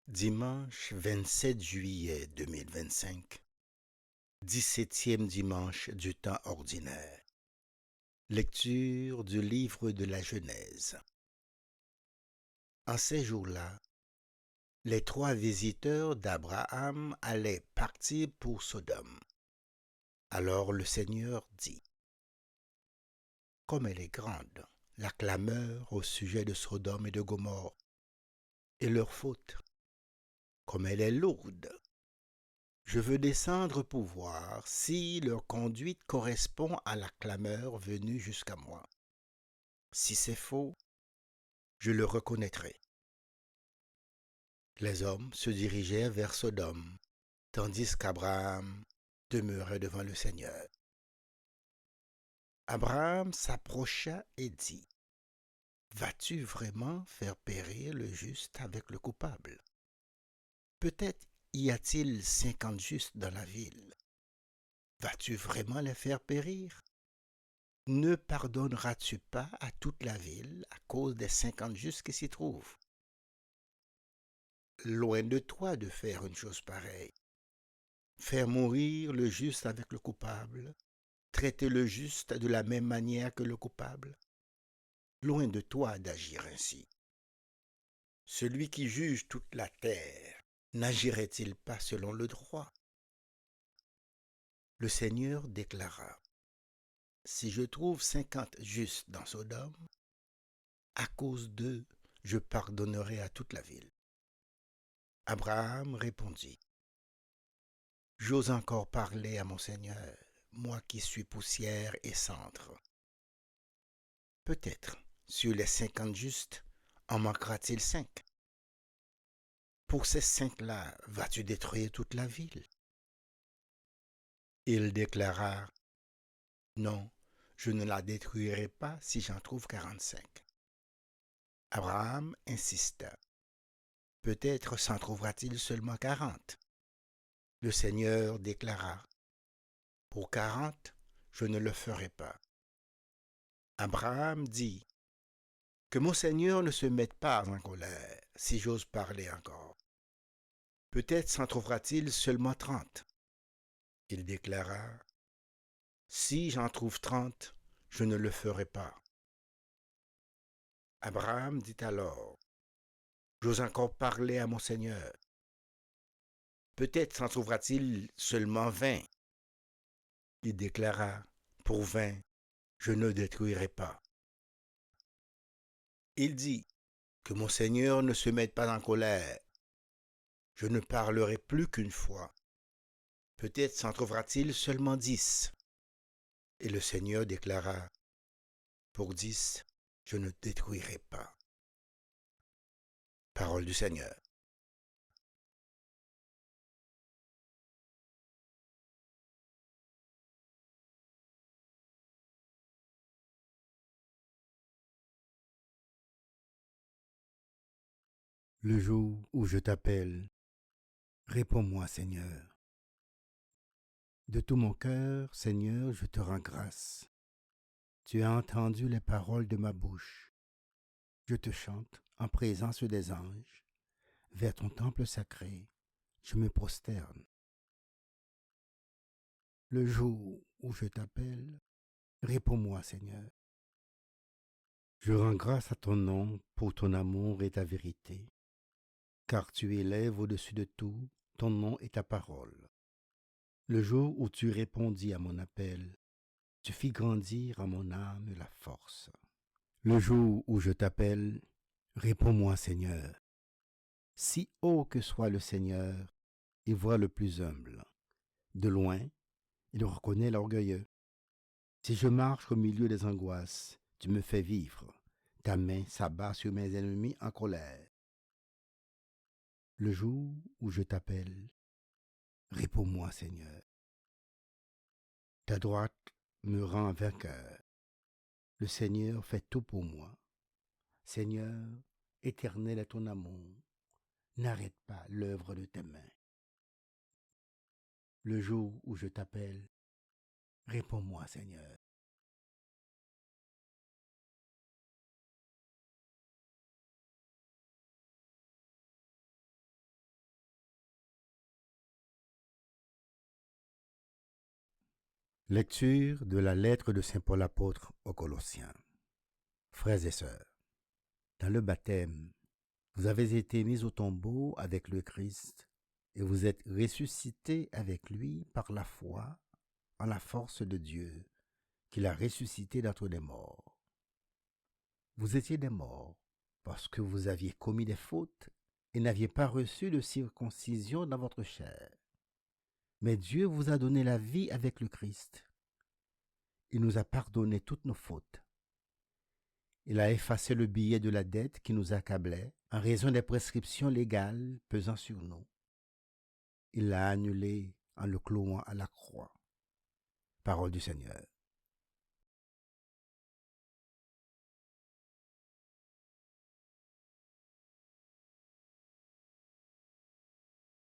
Dimanche 27 juillet 2025, 17e dimanche du temps ordinaire. Lecture du livre de la Genèse. En ces jours-là, les trois visiteurs d'Abraham allaient partir pour Sodome. Alors le Seigneur dit, « Comme elle est grande, la clameur au sujet de Sodome et de Gomorrhe, et leur faute, comme elle est lourde. Je veux descendre pour voir si leur conduite correspond à la clameur venue jusqu'à moi. Si c'est faux, je le reconnaîtrai. » Les hommes se dirigèrent vers Sodome, tandis qu'Abraham demeurait devant le Seigneur. Abraham s'approcha et dit, « Vas-tu vraiment faire périr le juste avec le coupable? Peut-être y a-t-il 50 justes dans la ville. Vas-tu vraiment les faire périr? Ne pardonneras-tu pas à toute la ville à cause des 50 justes qui s'y trouvent? Loin de toi de faire une chose pareille. Faire mourir le juste avec le coupable, traiter le juste de la même manière que le coupable. Loin de toi d'agir ainsi. Celui qui juge toute la terre, n'agirait-il pas selon le droit? Le Seigneur déclara, « Si je trouve 50 justes dans Sodome, à cause d'eux, je pardonnerai à toute la ville. » Abraham répondit, « J'ose encore parler à mon Seigneur, moi qui suis poussière et cendre. Peut-être, sur les 50 justes, en manquera-t-il 5. Pour ces 5-là, vas-tu détruire toute la ville? » Il déclara, « Non, je ne la détruirai pas si j'en trouve 45. » Abraham insista, « Peut-être s'en trouvera-t-il seulement 40. » Le Seigneur déclara, « Pour 40, je ne le ferai pas. » Abraham dit, « Que mon Seigneur ne se mette pas en colère, si j'ose parler encore. Peut-être s'en trouvera-t-il seulement 30. » Il déclara, « Si j'en trouve 30, je ne le ferai pas. » Abraham dit alors, « J'ose encore parler à mon Seigneur. Peut-être s'en trouvera-t-il seulement 20. » Il déclara, « Pour 20, je ne détruirai pas. » Il dit, « Que mon Seigneur ne se mette pas en colère. Je ne parlerai plus qu'une fois. Peut-être s'en trouvera-t-il seulement 10. » Et le Seigneur déclara, « Pour 10, je ne détruirai pas. » Parole du Seigneur. Le jour où je t'appelle, réponds-moi, Seigneur. De tout mon cœur, Seigneur, je te rends grâce. Tu as entendu les paroles de ma bouche. Je te chante en présence des anges. Vers ton temple sacré, je me prosterne. Le jour où je t'appelle, réponds-moi, Seigneur. Je rends grâce à ton nom pour ton amour et ta vérité, car tu élèves au-dessus de tout ton nom et ta parole. Le jour où tu répondis à mon appel, tu fis grandir en mon âme la force. Le jour où je t'appelle, réponds-moi, Seigneur. Si haut que soit le Seigneur, il voit le plus humble. De loin, il reconnaît l'orgueilleux. Si je marche au milieu des angoisses, tu me fais vivre. Ta main s'abat sur mes ennemis en colère. Le jour où je t'appelle, réponds-moi, Seigneur. Ta droite me rend vainqueur. Le Seigneur fait tout pour moi. Seigneur, éternel est ton amour. N'arrête pas l'œuvre de tes mains. Le jour où je t'appelle, réponds-moi, Seigneur. Lecture de la lettre de Saint Paul apôtre aux Colossiens. Frères et sœurs, dans le baptême, vous avez été mis au tombeau avec le Christ et vous êtes ressuscités avec lui par la foi en la force de Dieu qui l'a ressuscité d'entre les morts. Vous étiez des morts parce que vous aviez commis des fautes et n'aviez pas reçu de circoncision dans votre chair. Mais Dieu vous a donné la vie avec le Christ. Il nous a pardonné toutes nos fautes. Il a effacé le billet de la dette qui nous accablait en raison des prescriptions légales pesant sur nous. Il l'a annulé en le clouant à la croix. Parole du Seigneur.